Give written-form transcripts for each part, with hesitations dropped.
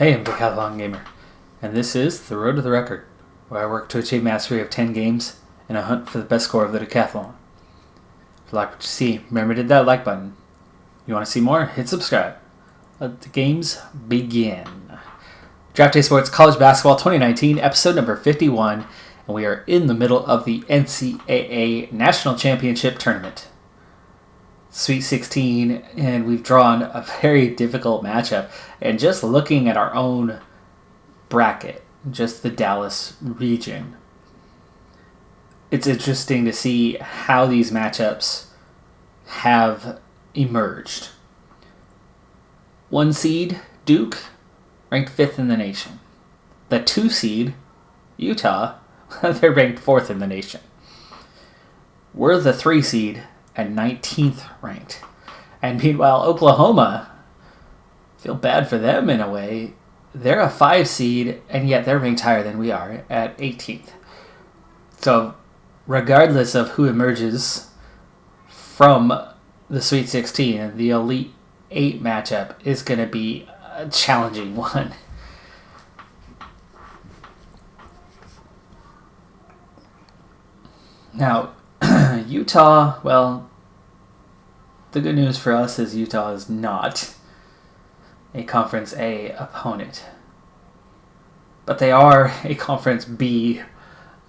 Hey, I'm Decathlon Gamer, and this is The Road to the Record, where I work to achieve mastery of 10 games in a hunt for the best score of the Decathlon. If you like what you see, remember to hit that like button. You want to see more? Hit subscribe. Let the games begin. Draft Day Sports College Basketball 2019, episode number 51, and we are in the middle of the NCAA National Championship Tournament. Sweet 16, and we've drawn a very difficult matchup. And just looking at our own bracket, just the Dallas region, it's interesting to see how these matchups have emerged. 1 seed, Duke, ranked 5th in the nation. The 2 seed, Utah, they're ranked 4th in the nation. We're the 3 seed, and 19th ranked. And meanwhile, Oklahoma, feel bad for them in a way. They're a 5 seed, and yet they're ranked higher than we are at 18th. So, regardless of who emerges from the Sweet 16, the Elite 8 matchup is going to be a challenging one. Now, Utah, well, the good news for us is Utah is not a Conference A opponent. But they are a Conference B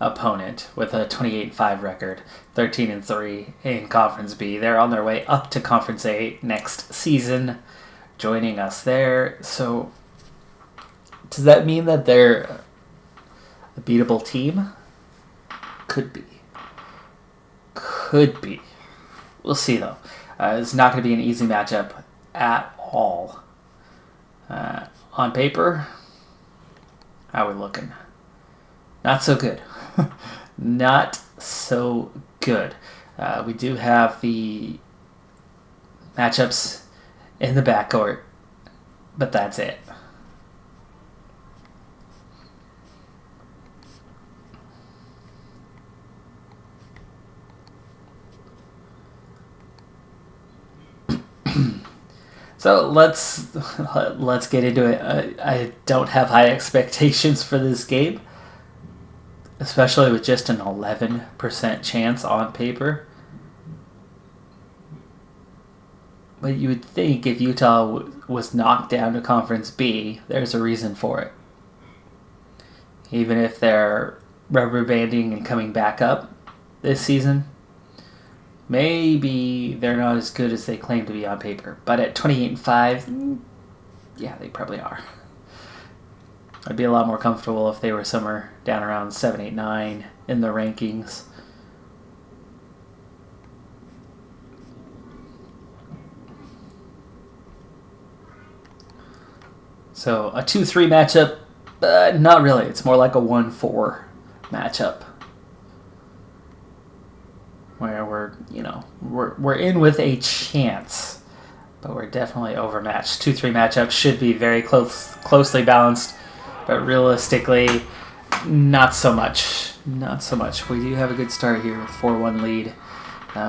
opponent with a 28-5 record, 13-3 in Conference B. They're on their way up to Conference A next season, joining us there. So, does that mean that they're a beatable team? Could be. Could be. We'll see, though. It's not going to be an easy matchup at all. On paper, how are we looking? Not so good. Not so good. We do have the matchups in the backcourt, but that's it. So let's get into it. I don't have high expectations for this game, especially with just an 11% chance on paper. But you would think if Utah was knocked down to Conference B, there's a reason for it. Even if they're rubber banding and coming back up this season, maybe they're not as good as they claim to be on paper. But at 28-5, yeah, they probably are. I'd be a lot more comfortable if they were somewhere down around 7, 8, 9 in the rankings. So a 2-3 matchup, not really. It's more like a 1-4 matchup, where we're in with a chance, but we're definitely overmatched. 2-3 matchups should be very closely balanced, but realistically, not so much. Not so much. We do have a good start here with 4-1 lead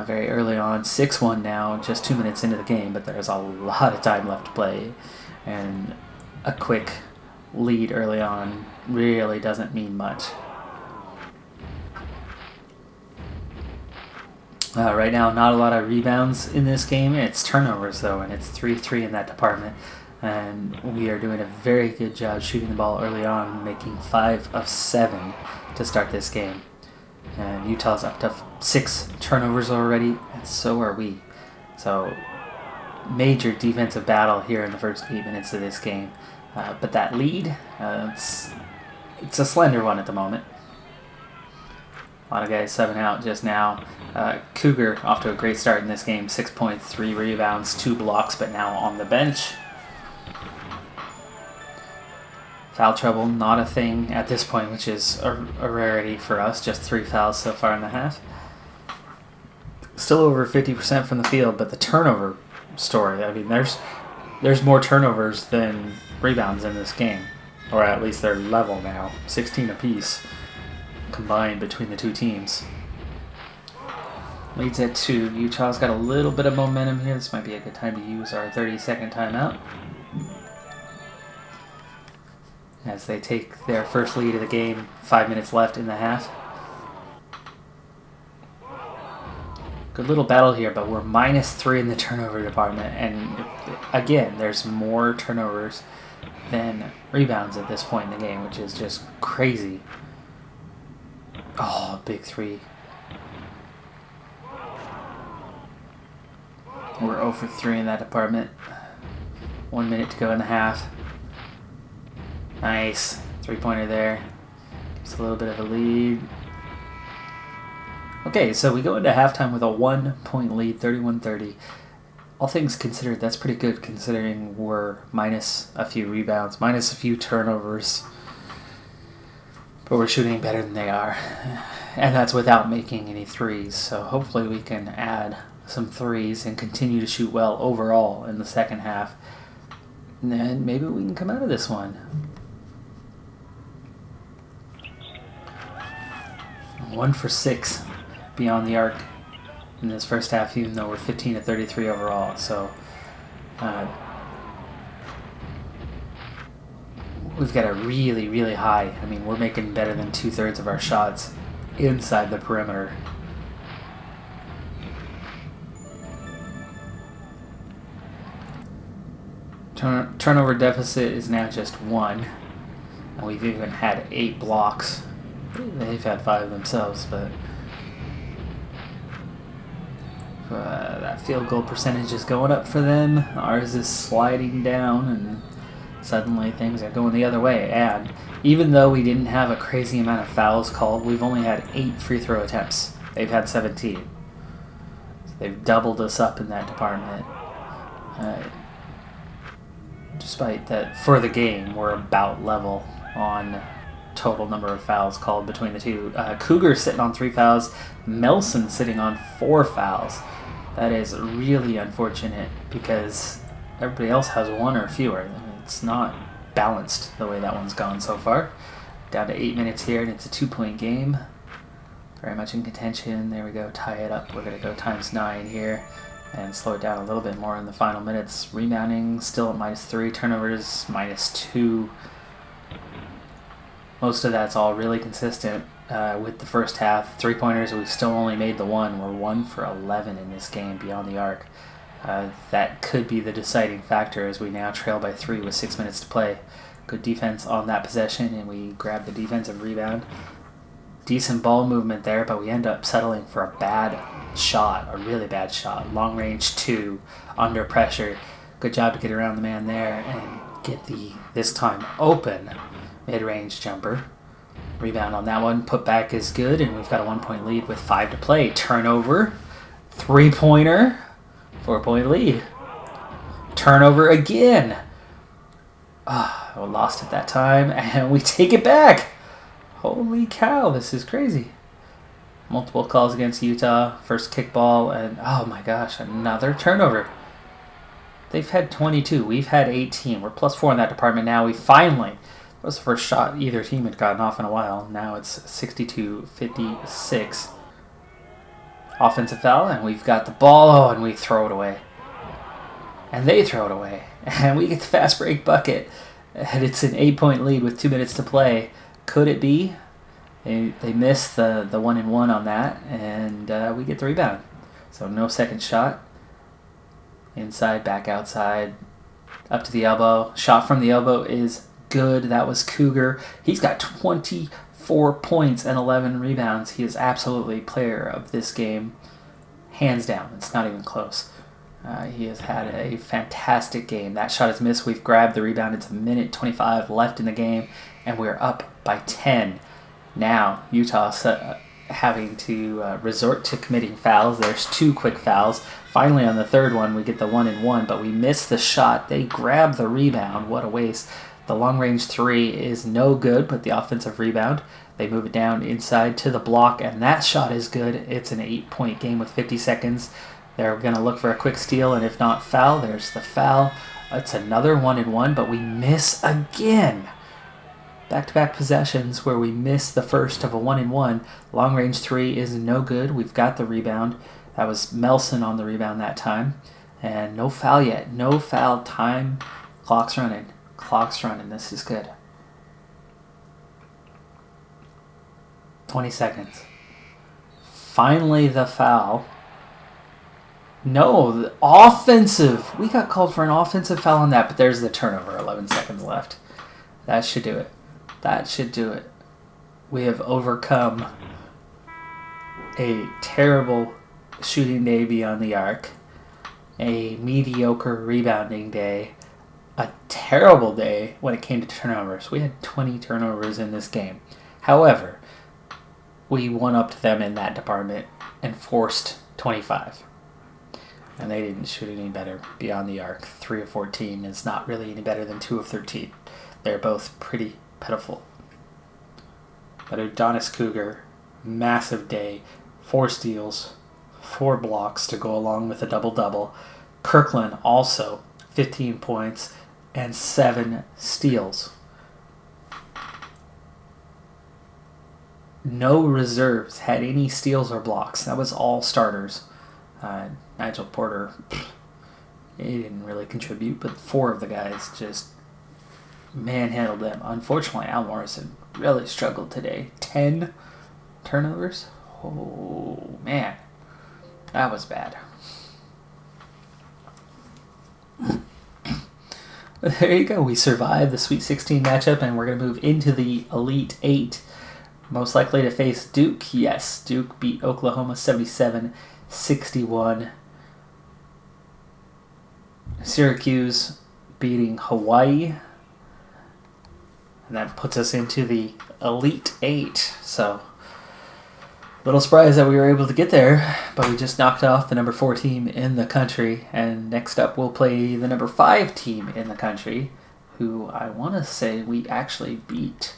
very early on. 6-1 now, just 2 minutes into the game, but there's a lot of time left to play, and a quick lead early on really doesn't mean much. Right now, not a lot of rebounds in this game. It's turnovers, though, and it's 3-3 in that department. And we are doing a very good job shooting the ball early on, making 5 of 7 to start this game. And Utah's up to 6 turnovers already, and so are we. So, major defensive battle here in the first 8 minutes of this game. But that lead, it's a slender one at the moment. A lot of guys subbing out just now. Cougar off to a great start in this game. 6 points, 3 rebounds, 2 blocks, but now on the bench. Foul trouble, not a thing at this point, which is a rarity for us. Just 3 fouls so far in the half. Still over 50% from the field, but the turnover story, I mean, there's more turnovers than rebounds in this game. Or at least they're level now. 16 apiece combined between the two teams. Leads at 2. Utah's got a little bit of momentum here. This might be a good time to use our 30-second timeout. as they take their first lead of the game. 5 minutes left in the half. Good little battle here, but we're -3 in the turnover department, and again, there's more turnovers than rebounds at this point in the game, which is just crazy. Oh, big three. We're 0 for 3 in that department. 1 minute to go in the half. Nice. 3-pointer there. Gives a little bit of a lead. Okay, so we go into halftime with a 1-point lead, 31-30. All things considered, that's pretty good considering we're minus a few rebounds, minus a few turnovers. But we're shooting better than they are. And that's without making any threes. So hopefully we can add some threes and continue to shoot well overall in the second half. And then maybe we can come out of this one. 1 for 6 beyond the arc in this first half, even though we're 15 to 33 overall. So we've got a really, really high. I mean, we're making better than 2/3 of our shots inside the perimeter. Turnover deficit is now just 1. And we've even had 8 blocks. They've had 5 themselves, but that field goal percentage is going up for them. Ours is sliding down, and suddenly things are going the other way. And even though we didn't have a crazy amount of fouls called, we've only had 8 free throw attempts. They've had 17. So they've doubled us up in that department. Despite that, for the game, we're about level on total number of fouls called between the two. Cougar sitting on 3 fouls. Melson sitting on 4 fouls. That is really unfortunate because everybody else has 1 or fewer. I mean, it's not balanced the way that one's gone so far. Down to 8 minutes here, and it's a 2-point game. Very much in contention. There we go. Tie it up. We're going to go ×9 here and slow it down a little bit more in the final minutes. Rebounding still at -3. Turnovers -2. Most of that's all really consistent with the first half. 3-pointers, we've still only made the 1. We're 1 for 11 in this game beyond the arc. That could be the deciding factor as we now trail by 3 with 6 minutes to play. Good defense on that possession, and we grab the defensive rebound. Decent ball movement there, but we end up settling for a bad shot, a really bad shot. Long range 2, under pressure. Good job to get around the man there and get the, this time, open mid-range jumper. Rebound on that one. Put back is good, and we've got a 1-point lead with 5 to play. Turnover. 3-pointer. 4-point lead. Turnover again. We lost it that time, and we take it back. Holy cow, this is crazy. Multiple calls against Utah. First kickball, and oh my gosh, another turnover. They've had 22. We've had 18. We're +4 in that department now. We finally, that was the first shot either team had gotten off in a while. Now it's 62-56. Offensive foul, and we've got the ball, and we throw it away. And they throw it away. And we get the fast break bucket. And it's an 8-point lead with 2 minutes to play. Could it be? They missed the 1-and-1 on that, and we get the rebound. So no second shot. Inside, back outside, up to the elbow. Shot from the elbow is good. That was Cougar. He's got 24 points and 11 rebounds. He is absolutely player of this game. Hands down. It's not even close. He has had a fantastic game. That shot is missed. We've grabbed the rebound. It's 1:25 left in the game, and we're up by 10. Now, Utah having to resort to committing fouls. There's 2 quick fouls. Finally, on the third one, we get the 1-and-1, but we miss the shot. They grab the rebound. What a waste. The long-range 3 is no good, but the offensive rebound, they move it down inside to the block, and that shot is good. It's an 8-point game with 50 seconds. They're going to look for a quick steal, and if not foul, there's the foul. It's another 1-and-1, but we miss again. Back-to-back possessions where we miss the first of a 1-and-1. Long-range 3 is no good. We've got the rebound. That was Melson on the rebound that time. And no foul yet. No foul time. Clock's running. This is good. 20 seconds. Finally, the foul. No, the offensive. We got called for an offensive foul on that, but there's the turnover. 11 seconds left. That should do it. That should do it. We have overcome a terrible shooting day beyond the arc, a mediocre rebounding day, a terrible day when it came to turnovers. We had 20 turnovers in this game. However, we one-upped them in that department and forced 25. And they didn't shoot any better beyond the arc. 3 of 14 is not really any better than 2 of 13. They're both pretty pitiful. But Adonis Cougar, massive day, 4 steals, 4 blocks to go along with a double-double. Kirkland also 15 points and 7 steals. No reserves had any steals or blocks. That was all starters. Nigel Porter, he didn't really contribute, but 4 of the guys just manhandled them. Unfortunately, Al Morrison really struggled today. 10 turnovers? Oh, man. That was bad. There you go. We survived the Sweet 16 matchup, and we're going to move into the Elite 8. Most likely to face Duke. Yes, Duke beat Oklahoma 77-61. Syracuse beating Hawaii. And that puts us into the Elite 8. So, little surprised that we were able to get there, but we just knocked off the number 4 team in the country. And next up, we'll play the number 5 team in the country, who I want to say we actually beat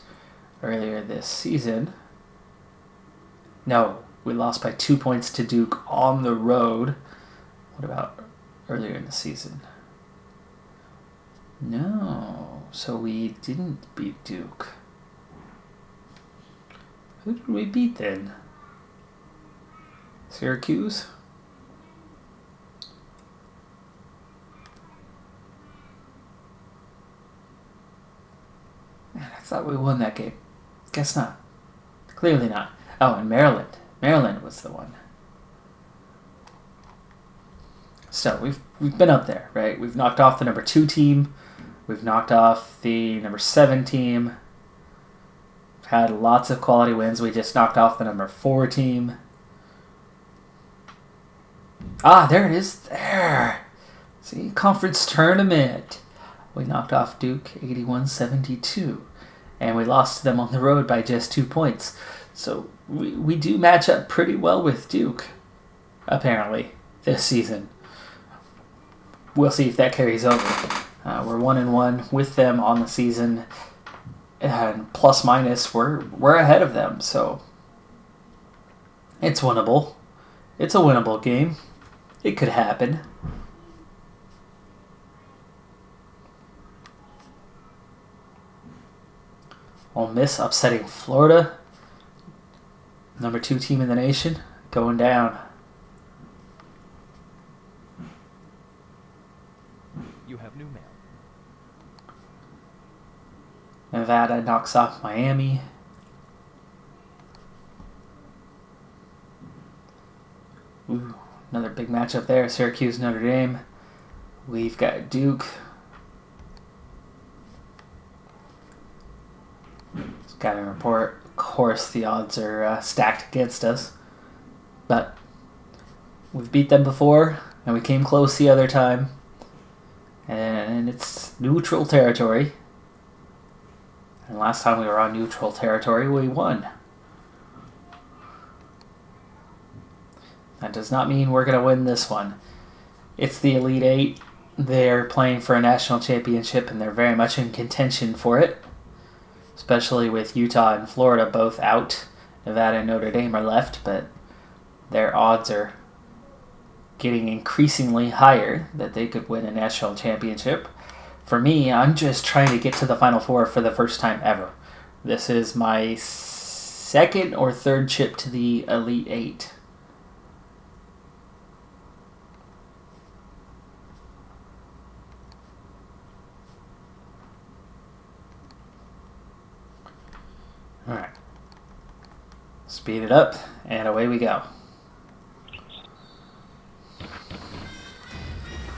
earlier this season. No, we lost by 2 points to Duke on the road. What about earlier in the season? No, so we didn't beat Duke. Who did we beat then? Syracuse? Man, I thought we won that game. Guess not. Clearly not. Oh, and Maryland. Maryland was the one. So we've been up there, right? We've knocked off the number 2 team. We've knocked off the number 7 team. We've had lots of quality wins. We just knocked off the number 4 team. Ah, there it is. There. See, conference tournament. We knocked off Duke 81-72. And we lost to them on the road by just 2 points. So we do match up pretty well with Duke, apparently, this season. We'll see if that carries over. We're 1-1 with them on the season, and plus minus we're ahead of them. So it's winnable. It's a winnable game. It could happen. Ole Miss upsetting Florida. Number 2 team in the nation, going down. You have new mail. Nevada knocks off Miami. Ooh, another big matchup there. Syracuse, Notre Dame. We've got Duke. Scouting report. Of course, the odds are stacked against us. But we've beat them before, and we came close the other time. And it's neutral territory. And last time we were on neutral territory, we won. That does not mean we're going to win this one. It's the Elite 8. They're playing for a national championship, and they're very much in contention for it. Especially with Utah and Florida both out. Nevada and Notre Dame are left, but their odds are getting increasingly higher that they could win a national championship. For me, I'm just trying to get to the Final Four for the first time ever. This is my 2nd or 3rd chip to the Elite 8. Alright. Speed it up, and away we go.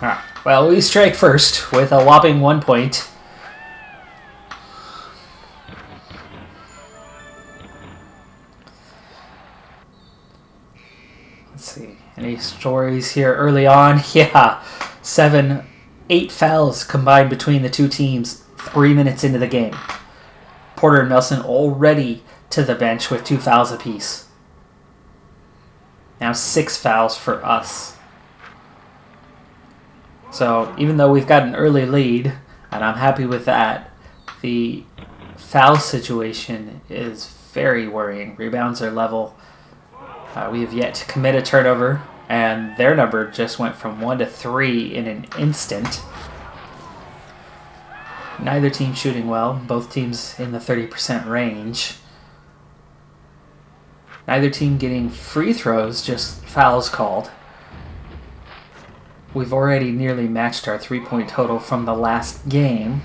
Alright, well, we strike first with a whopping 1 point. Let's see, any stories here early on? Yeah, 8 fouls combined between the two teams 3 minutes into the game. Porter and Melson already to the bench with 2 fouls apiece. Now 6 fouls for us. So even though we've got an early lead, and I'm happy with that, the foul situation is very worrying. Rebounds are level. We have yet to commit a turnover, and their number just went from 1 to 3 in an instant. Neither team shooting well, both teams in the 30% range. Neither team getting free throws, just fouls called. We've already nearly matched our 3-point total from the last game.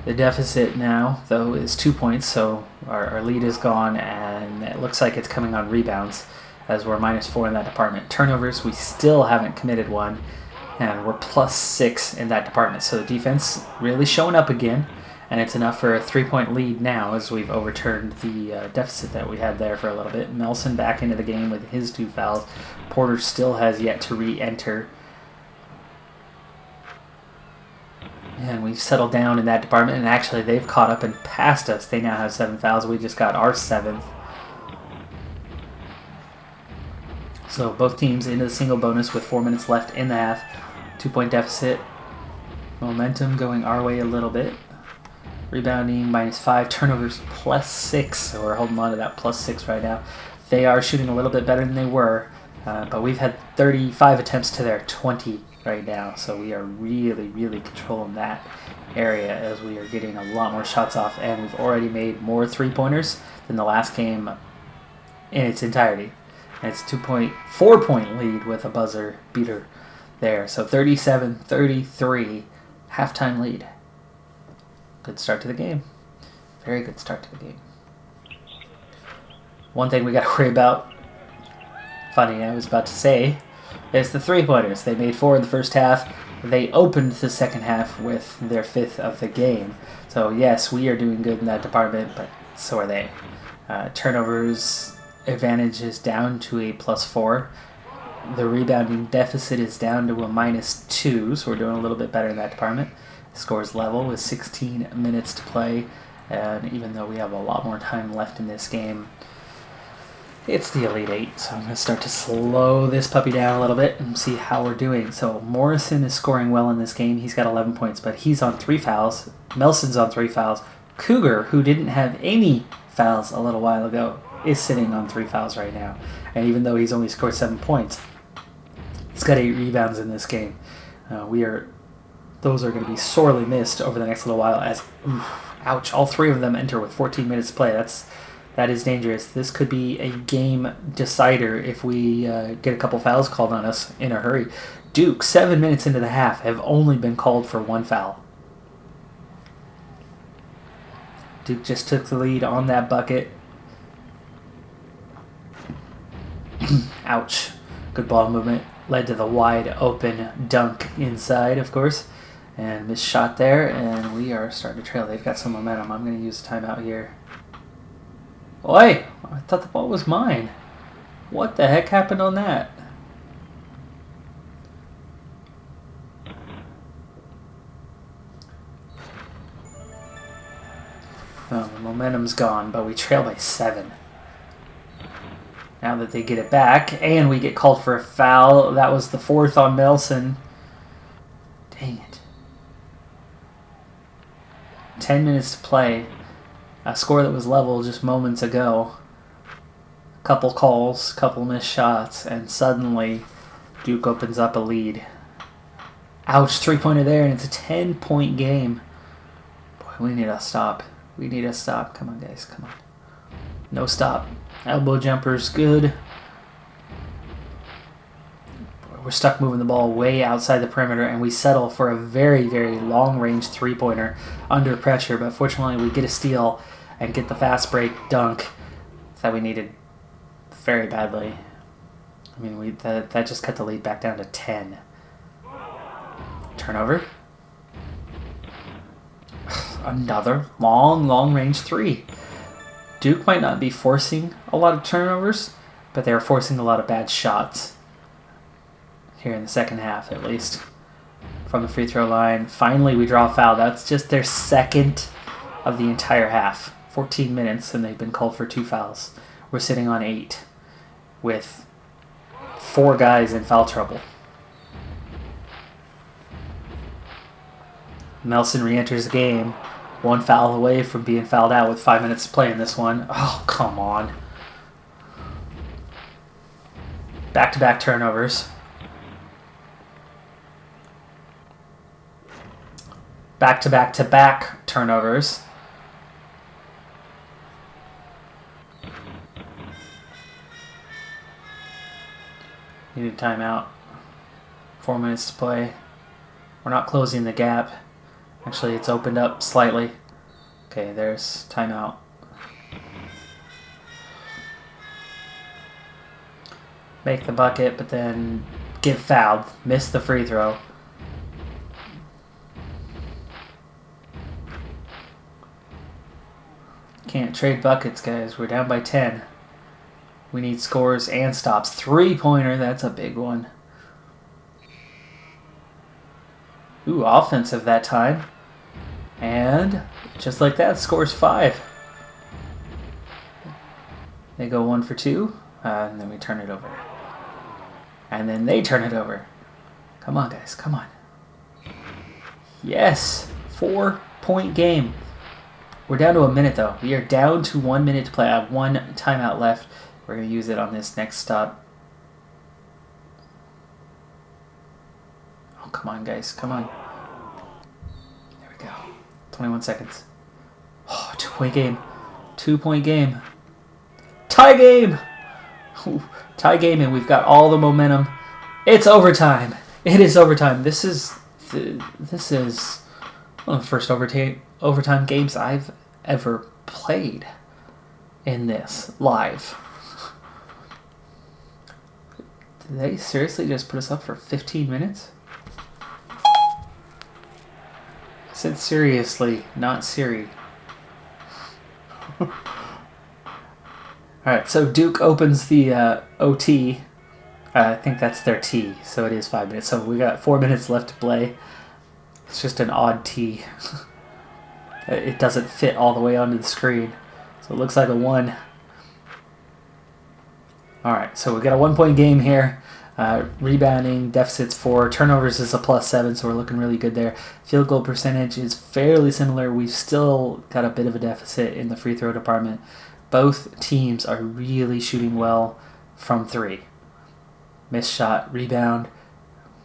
The deficit now, though, is 2 points, so our lead is gone, and it looks like it's coming on rebounds, as we're -4 in that department. Turnovers, we still haven't committed one, and we're +6 in that department. So the defense really showing up again, and it's enough for a 3-point lead now, as we've overturned the deficit that we had there for a little bit. Melson back into the game with his 2 fouls. Porter still has yet to re-enter. And we've settled down in that department, and actually they've caught up and passed us. They now have 7 fouls. We just got our 7th. So both teams into the single bonus with 4 minutes left in the half. 2-point deficit. Momentum going our way a little bit. Rebounding -5. Turnovers +6. So we're holding on to that +6 right now. They are shooting a little bit better than they were. But we've had 35 attempts to their 20 right now. So we are really, really controlling that area as we are getting a lot more shots off. And we've already made more 3-pointers than the last game in its entirety. And it's a 4-point lead with a buzzer beater there. So 37-33, halftime lead. Good start to the game. Very good start to the game. One thing we got to worry about, funny, I was about to say, is the 3-pointers. They made 4 in the first half. They opened the second half with their 5th of the game. So yes, we are doing good in that department, but so are they. Turnovers advantage is down to a +4. The rebounding deficit is down to a -2, so we're doing a little bit better in that department. Scores level with 16 minutes to play, and even though we have a lot more time left in this game, it's the Elite 8, so I'm going to start to slow this puppy down a little bit and see how we're doing. So Morrison is scoring well in this game. He's got 11 points, but he's on 3 fouls. Melson's on 3 fouls. Cougar, who didn't have any fouls a little while ago, is sitting on 3 fouls right now. And even though he's only scored 7 points, he's got 8 rebounds in this game. Those are going to be sorely missed over the next little while as, ouch, all 3 of them enter with 14 minutes to play. That is dangerous. This could be a game decider if we get a couple fouls called on us in a hurry. Duke, 7 minutes into the half, have only been called for 1 foul. Duke just took the lead on that bucket. Ouch. Good ball movement. Led to the wide open dunk inside, of course. And missed shot there, and we are starting to trail. They've got some momentum. I'm going to use a timeout here. Oi! I thought the ball was mine. What the heck happened on that? Oh, the momentum's gone, but we trail by 7. Now that they get it back, and we get called for a foul. That was the 4th on Melson. Dang it. 10 minutes to play. A score that was level just moments ago. Couple calls, couple missed shots, and suddenly Duke opens up a lead. Ouch, 3-pointer there, and it's a 10-point game. Boy, we need a stop. We need a stop. Come on, guys, come on. No stop. Elbow jumper's good. We're stuck moving the ball way outside the perimeter, and we settle for a very, very long-range 3-pointer under pressure. But fortunately, we get a steal and get the fast break dunk. that we needed very badly. I mean, that just cut the lead back down to 10. Turnover. Another long range 3. Duke might not be forcing a lot of turnovers, but they're forcing a lot of bad shots here in the second half, at least. From the free throw line. Finally, we draw a foul. That's just their second of the entire half. 14 minutes, and they've been called for 2 fouls. We're sitting on 8 with 4 guys in foul trouble. Nelson re-enters the game. 1 foul away from being fouled out with 5 minutes to play in this one. Oh, come on. Back-to-back turnovers. Back-to-back-to-back turnovers. Needed timeout. 4 minutes to play. We're not closing the gap. Actually, it's opened up slightly. Okay, there's timeout. Make the bucket, but then get fouled. Miss the free throw. Can't trade buckets, guys. We're down by 10. We need scores and stops. 3-pointer, that's a big one. Ooh, offensive that time. And just like that, scores 5. They go 1 for 2, and then we turn it over. And then they turn it over. Come on, guys, come on. Yes, 4-point game. We're down to a minute, though. We are down to 1 minute to play. I have 1 timeout left. We're going to use it on this next stop. Oh, come on, guys. Come on. There we go. 21 seconds. Oh, 2-point game. 2-point game. Tie game! Ooh, tie game, and we've got all the momentum. It's overtime. It is overtime. This is one of the first overtime games I've ever played in this live. Did they seriously just put us up for 15 minutes? I said seriously, not Siri. Alright, so Duke opens the OT. I think that's their T, so it is 5 minutes. So we got 4 minutes left to play. It's just an odd T. It doesn't fit all the way onto the screen. So it looks like a 1. Alright, so we got a 1-point game here. Rebounding, deficit's 4. Turnovers is a +7, so we're looking really good there. Field goal percentage is fairly similar. We've still got a bit of a deficit in the free throw department. Both teams are really shooting well from 3. Missed shot, rebound.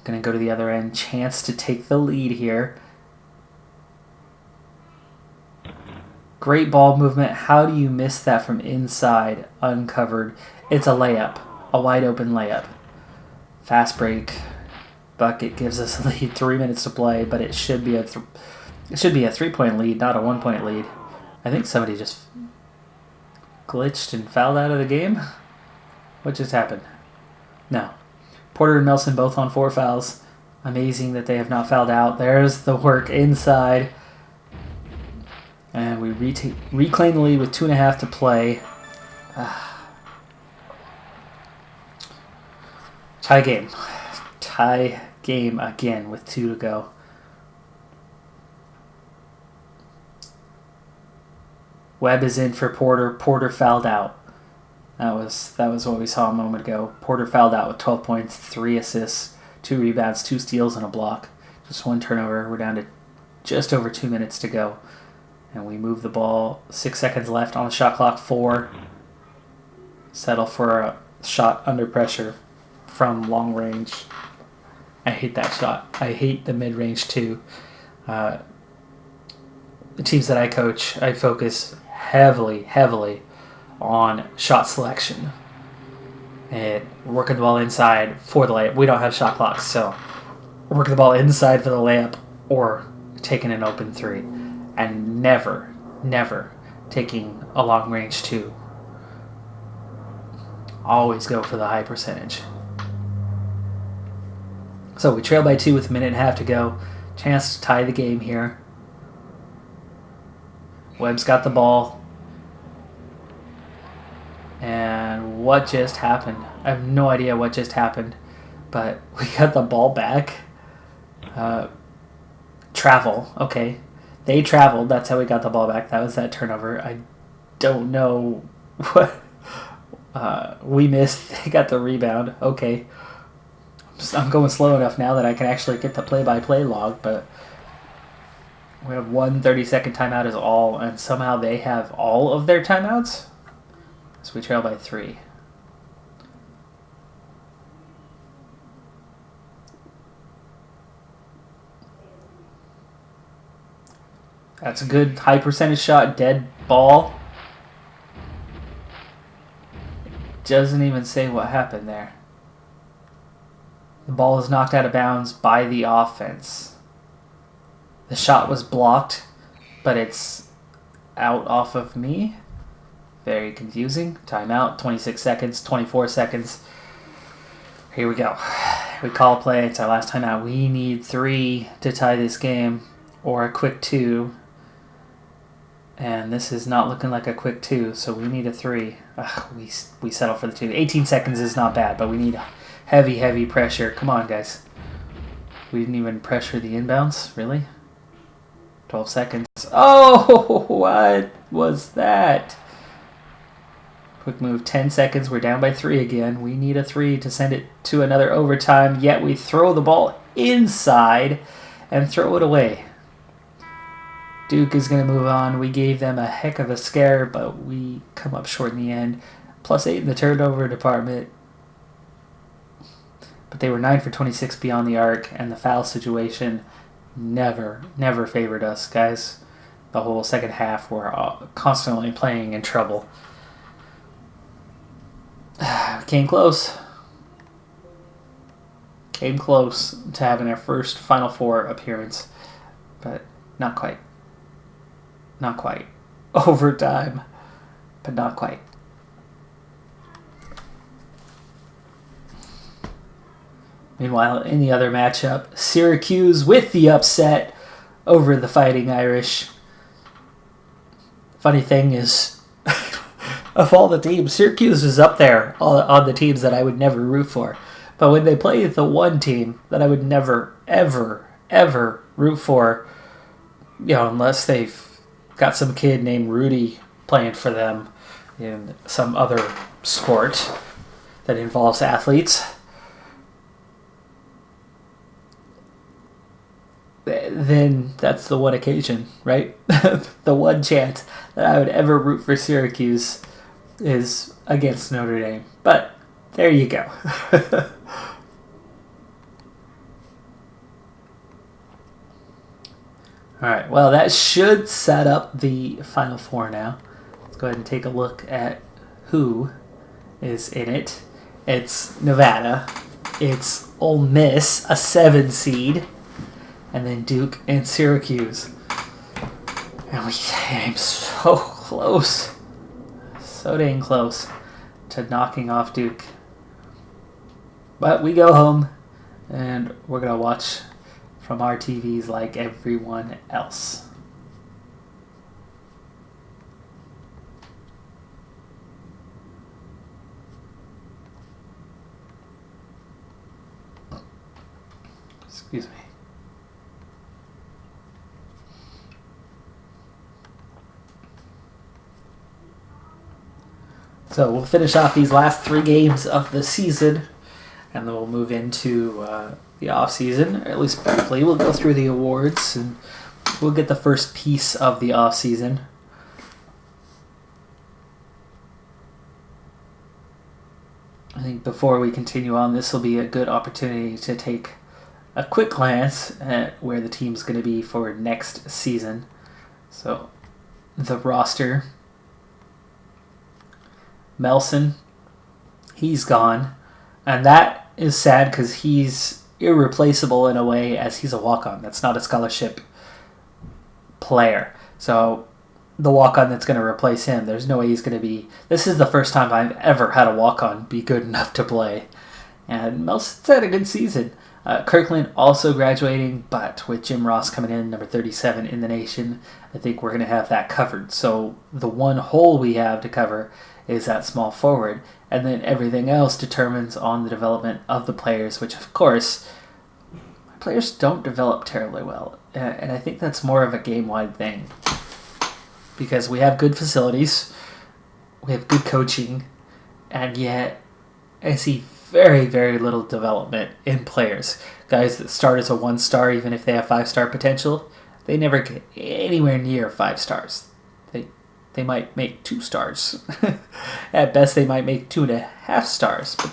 Going to go to the other end. Chance to take the lead here. Great ball movement. How do you miss that from inside, uncovered? It's a layup, a wide open layup. Fast break. Bucket gives us a lead. 3 minutes to play, but it should be a 3-point lead, not a 1-point lead. I think somebody just glitched and fouled out of the game. What just happened? No. Porter and Nelson both on 4 fouls. Amazing that they have not fouled out. There's the work inside. And we reclaim the lead with 2.5 to play. Tie game. Tie game again with 2 to go. Webb is in for Porter. Porter fouled out. That was what we saw a moment ago. Porter fouled out with 12 points, 3 assists, 2 rebounds, 2 steals, and a block. Just 1 turnover. We're down to just over 2 minutes to go. And we move the ball. 6 seconds left on the shot clock. 4. Settle for a shot under pressure from long range. I hate that shot. I hate the mid-range too. The teams that I coach, I focus heavily on shot selection. And working the ball inside for the layup. We don't have shot clocks, so working the ball inside for the layup or taking an open 3. And never taking a long range 2. Always go for the high percentage. So we trail by 2 with a minute and a half to go. Chance to tie the game here. Webb's got the ball. And what just happened? I have no idea what just happened. But we got the ball back. Travel. Okay. They traveled. That's how we got the ball back. That was that turnover. I don't know what... we missed. They got the rebound. Okay. I'm going slow enough now that I can actually get the play-by-play log, but we have 1 30-second timeout is all, and somehow they have all of their timeouts? So we trail by 3. That's a good high percentage shot, dead ball. Doesn't even say what happened there. The ball is knocked out of bounds by the offense. The shot was blocked, but it's out off of me. Very confusing. Timeout, 26 seconds, 24 seconds. Here we go. We call play. It's our last timeout. We need 3 to tie this game, or a quick 2. And this is not looking like a quick 2, so we need a 3. We settle for the 2. 18 seconds is not bad, but we need heavy pressure. Come on, guys. We didn't even pressure the inbounds? Really? 12 seconds. Oh, what was that? Quick move, 10 seconds. We're down by 3 again. We need a 3 to send it to another overtime, yet we throw the ball inside and throw it away. Duke is going to move on. We gave them a heck of a scare, but we come up short in the end. +8 in the turnover department. But they were 9 for 26 beyond the arc, and the foul situation never favored us, guys. The whole second half, we're constantly playing in trouble. Came close. Came close to having our first Final Four appearance, but not quite. Not quite. Overtime, but not quite. Meanwhile, in the other matchup, Syracuse with the upset over the Fighting Irish. Funny thing is, of all the teams, Syracuse is up there on the teams that I would never root for. But when they play the one team that I would never, ever root for, unless they've got some kid named Rudy playing for them in some other sport that involves athletes, then that's the one occasion, right? The one chance that I would ever root for Syracuse is against Notre Dame. But there you go. All right, well, that should set up the Final Four now. Let's go ahead and take a look at who is in it. It's Nevada. It's Ole Miss, a 7 seed. And then Duke and Syracuse. And we came so close. So dang close to knocking off Duke. But we go home, and we're going to watch from our TVs like everyone else. Excuse me. So we'll finish off these last 3 games of the season, and then we'll move into the off-season, or at least briefly. We'll go through the awards, and we'll get the first piece of the off-season. I think before we continue on, this will be a good opportunity to take a quick glance at where the team's going to be for next season. So, the roster. Melson, he's gone. And that is sad because he's irreplaceable in a way, as he's a walk-on. That's not a scholarship player. So the walk-on that's going to replace him. There's no way he's going to be... This is the first time I've ever had a walk-on be good enough to play. And Melson's had a good season. Kirkland also graduating, but with Jim Ross coming in, number 37 in the nation, I think we're going to have that covered. So the one hole we have to cover is that small forward. And then everything else determines on the development of the players, which, of course, players don't develop terribly well. And I think that's more of a game-wide thing. Because we have good facilities, we have good coaching, and yet I see very, very little development in players. Guys that start as a 1-star, even if they have 5-star potential, they never get anywhere near 5 stars. They might make 2 stars. At best, they might make 2.5 stars. But,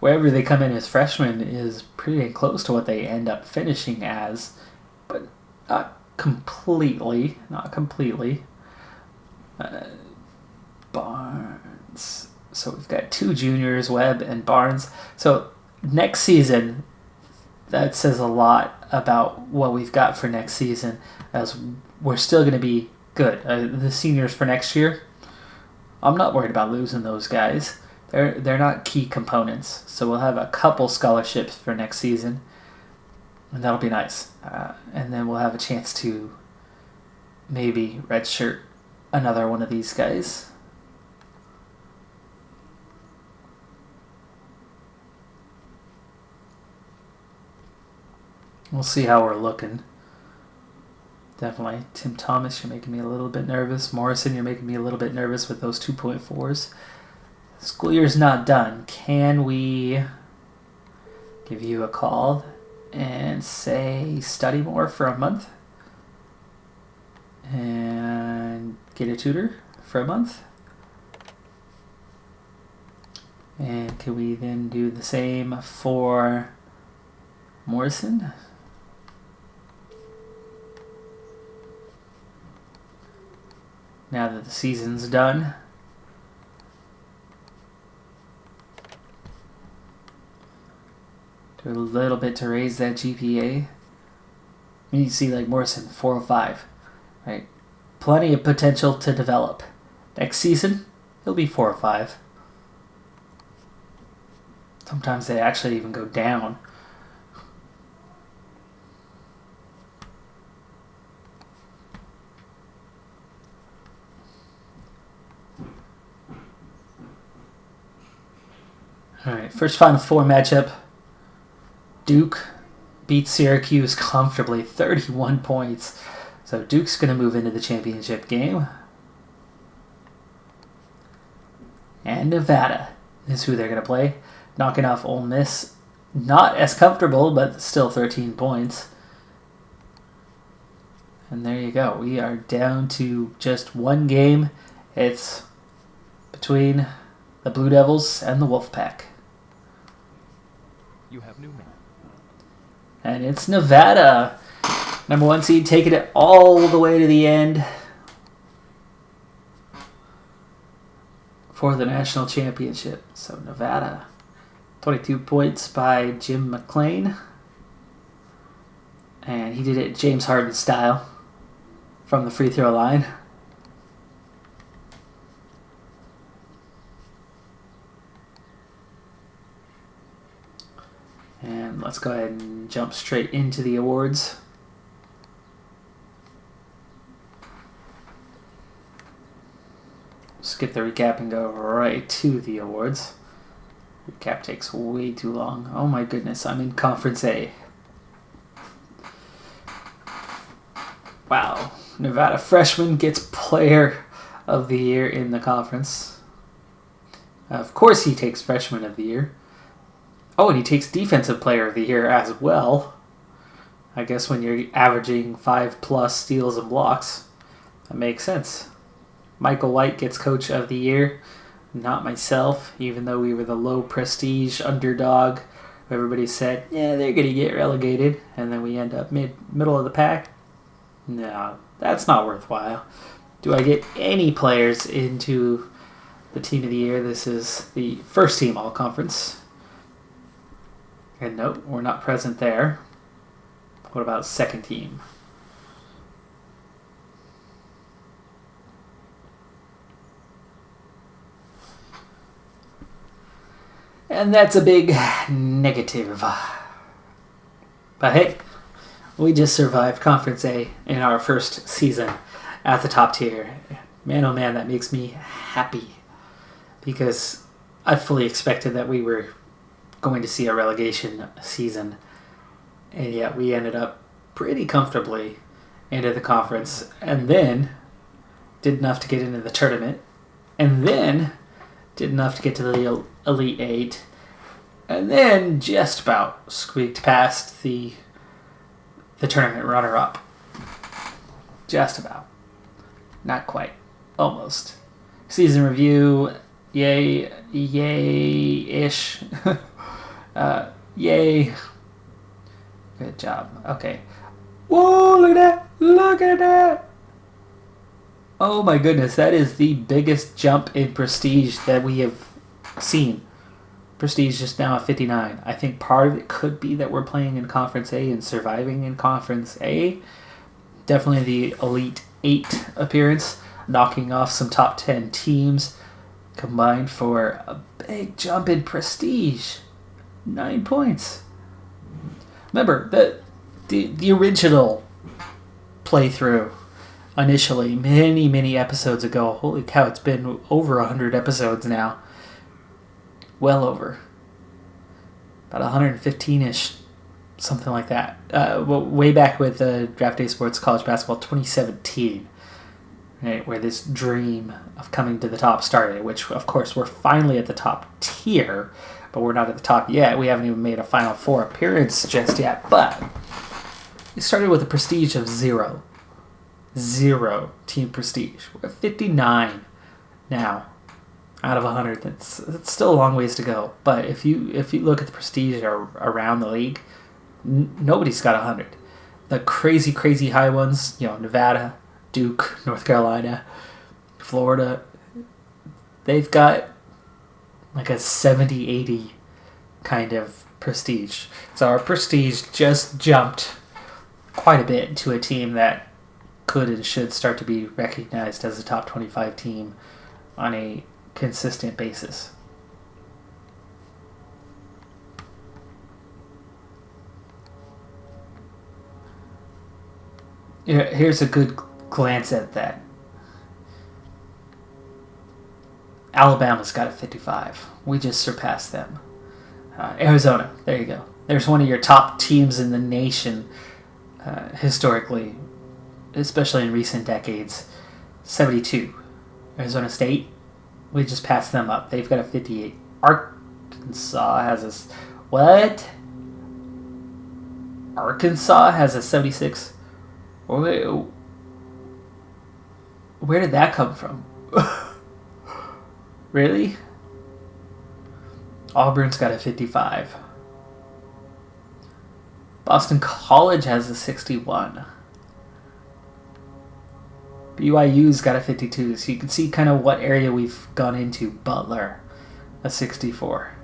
wherever they come in as freshmen is pretty close to what they end up finishing as, but not completely. Barnes. So we've got 2 juniors, Webb and Barnes. So next season, that says a lot about what we've got for next season, as we're still going to be good. The seniors for next year, I'm not worried about losing those guys. They're not key components. So we'll have a couple scholarships for next season, and that'll be nice. And then we'll have a chance to maybe redshirt another one of these guys. We'll see how we're looking. Definitely. Tim Thomas, you're making me a little bit nervous. Morrison, you're making me a little bit nervous with those 2.4s. School year's not done. Can we give you a call and say study more for a month? And get a tutor for a month? And can we then do the same for Morrison? Now that the season's done. Do a little bit to raise that GPA. You see like Morrison, 405. Right? Plenty of potential to develop. Next season, he'll be 405. Sometimes they actually even go down. Alright, first Final Four matchup. Duke beats Syracuse comfortably, 31 points. So Duke's going to move into the championship game. And Nevada is who they're going to play. Knocking off Ole Miss. Not as comfortable, but still 13 points. And there you go. We are down to just one game. It's between the Blue Devils and the Wolfpack. You have new man. And it's Nevada. Number 1 seed taking it all the way to the end for the national championship. So Nevada, 22 points by Jim McClain. And he did it James Harden style from the free throw line. And let's go ahead and jump straight into the awards. Skip the recap and go right to the awards. Recap takes way too long. Oh my goodness, I'm in Conference A. Wow. Nevada freshman gets Player of the Year in the conference. Of course he takes Freshman of the Year. Oh, and he takes Defensive Player of the Year as well. I guess when you're averaging 5+ steals and blocks, that makes sense. Michael White gets Coach of the Year. Not myself, even though we were the low prestige underdog. Everybody said, yeah, they're going to get relegated. And then we end up middle of the pack. No, that's not worthwhile. Do I get any players into the Team of the Year? This is the first team all-conference. And nope, we're not present there. What about second team? And that's a big negative. But hey, we just survived Conference A in our first season at the top tier. Man, oh man, that makes me happy. Because I fully expected that we were going to see a relegation season. And yet we ended up pretty comfortably into the conference. And then did enough to get into the tournament. And then did enough to get to the Elite Eight. And then just about squeaked past the tournament runner-up. Just about. Not quite. Almost. Season review, yay-ish. Yay. Good job. Okay. Whoa, look at that! Look at that! Oh my goodness, that is the biggest jump in prestige that we have seen. Prestige just now at 59. I think part of it could be that we're playing in Conference A and surviving in Conference A. Definitely the Elite 8 appearance, knocking off some top 10 teams, combined for a big jump in prestige. 9 points. Remember, the original playthrough, initially, many episodes ago, holy cow, it's been over 100 episodes now. Well over. About 115-ish, something like that. Way back with Draft Day Sports College Basketball 2017, right, where this dream of coming to the top started, which, of course, we're finally at the top tier, but we're not at the top yet. We haven't even made a Final Four appearance just yet, but we started with a prestige of 0. 0 team prestige. We're at 59 now. Out of 100, it's still a long ways to go. But if you look at the prestige around the league, nobody's got 100. The crazy high ones, Nevada, Duke, North Carolina, Florida, they've got like a 70, 80 kind of prestige. So our prestige just jumped quite a bit to a team that could and should start to be recognized as a top 25 team on a consistent basis. Here's a good glance at that. Alabama's got a 55. We just surpassed them. Arizona, there you go. There's one of your top teams in the nation historically, especially in recent decades. 72. Arizona State, we just passed them up. They've got a 58. Arkansas has a... What? Arkansas has a 76? Where did that come from? Really? Auburn's got a 55. Boston College has a 61. BYU's got a 52, so you can see kind of what area we've gone into. Butler, a 64.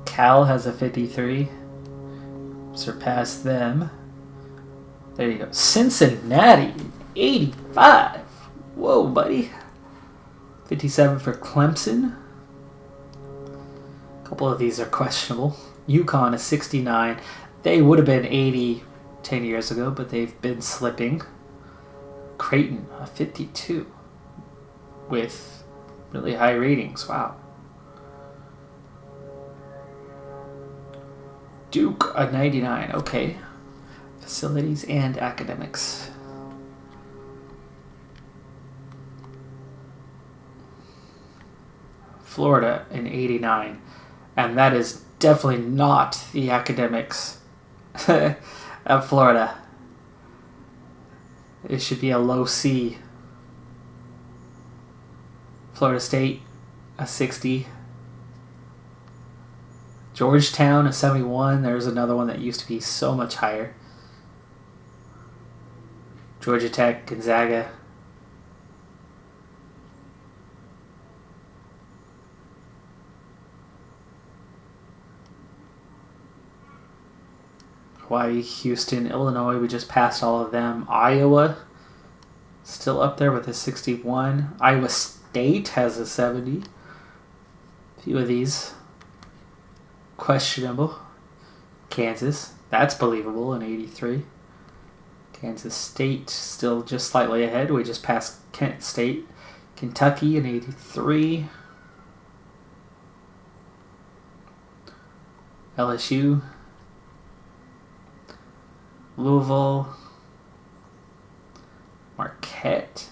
Cal has a 53. Surpassed them. There you go. Cincinnati, 85. Whoa, buddy. 57 for Clemson. A couple of these are questionable. UConn, a 69. They would have been 80 10 years ago, but they've been slipping. Creighton, a 52. With really high ratings. Wow. Duke, a 99. Okay. Facilities and academics. Florida, an 89. And that is definitely not the academics of Florida. It should be a low C. Florida State, a 60. Georgetown, a 71. There's another one that used to be so much higher. Georgia Tech, Gonzaga. Hawaii, Houston, Illinois, we just passed all of them. Iowa, still up there with a 61. Iowa State has a 70. A few of these questionable. Kansas, that's believable, an 83. Kansas State still just slightly ahead. We just passed Kent State. Kentucky, an 83. LSU. Louisville. Marquette.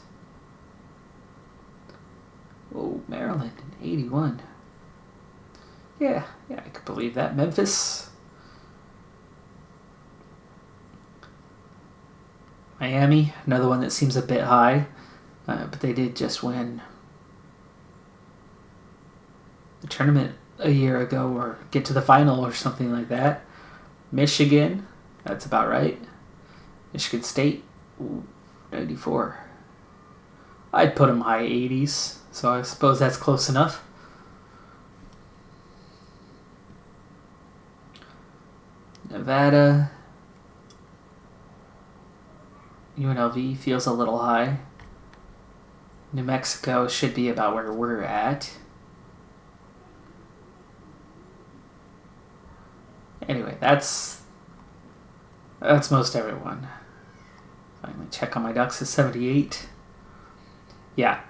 Oh, Maryland, an 81. Yeah, I could believe that. Memphis. Miami, another one that seems a bit high, but they did just win the tournament a year ago or get to the final or something like that. Michigan, that's about right. Michigan State, 94. I'd put them high 80s, so I suppose that's close enough. Nevada, UNLV feels a little high. New Mexico should be about where we're at. Anyway, that's most everyone. Finally, check on my ducks is 78. Yeah.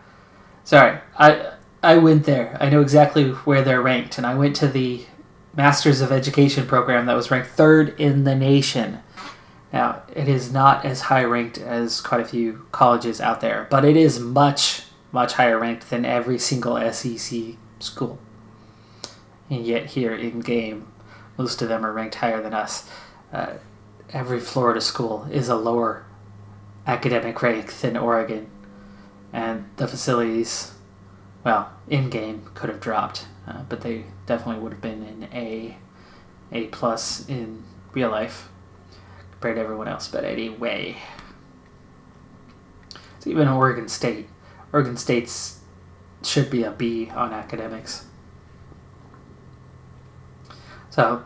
Sorry, I went there. I know exactly where they're ranked, and I went to the Masters of Education program that was ranked 3rd in the nation. Now, it is not as high ranked as quite a few colleges out there, but it is much, much higher ranked than every single SEC school. And yet here in game, most of them are ranked higher than us. Every Florida school is a lower academic rank than Oregon. And the facilities, well, in-game could have dropped, but they definitely would have been an A plus in real life compared to everyone else. But anyway, so even Oregon State's should be a B on academics. So,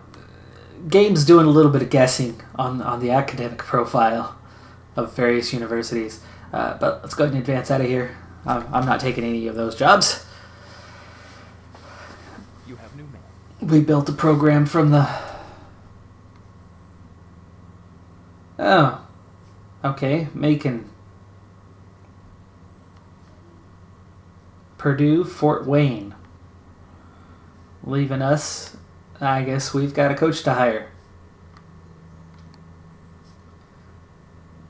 Game's doing a little bit of guessing on the academic profile of various universities. But let's go ahead and advance out of here. I'm not taking any of those jobs. You have new mail. We built a program from the... Oh. Okay, Macon. Purdue, Fort Wayne. Leaving us, I guess we've got a coach to hire.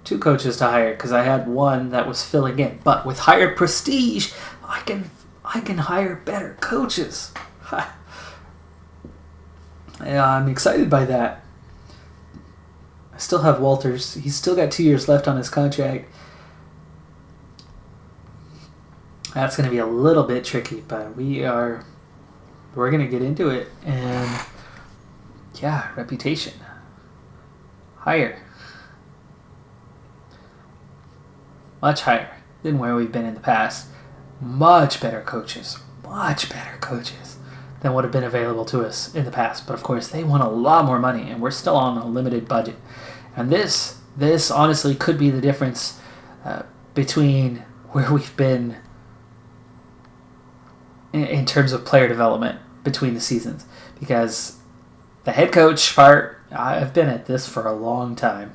2 coaches to hire, because I had one that was filling in. But with higher prestige, I can hire better coaches. Yeah, I'm excited by that. I still have Walters. He's still got 2 years left on his contract. That's going to be a little bit tricky, but we're going to get into it. And yeah, reputation. Higher. Much higher than where we've been in the past. Much better coaches than would have been available to us in the past. But of course, they want a lot more money, and we're still on a limited budget. And this honestly could be the difference between where we've been in terms of player development between the seasons. Because the head coach part, I've been at this for a long time.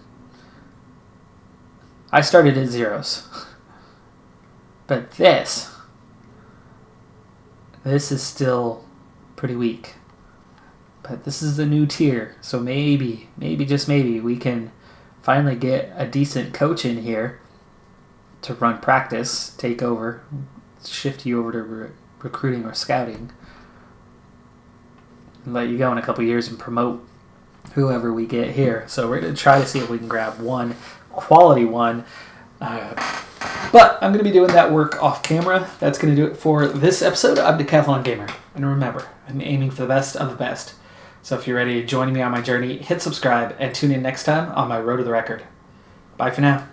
I started at zeros. But this is still pretty weak. But this is the new tier. So maybe, just maybe, we can finally get a decent coach in here to run practice, take over, shift you over to recruiting or scouting, and let you go in a couple years and promote whoever we get here. So we're going to try to see if we can grab one quality one. But I'm going to be doing that work off camera. That's going to do it for this episode of Decathlon Gamer. And remember, I'm aiming for the best of the best. So if you're ready to join me on my journey, hit subscribe and tune in next time on my Road to the Record. Bye for now.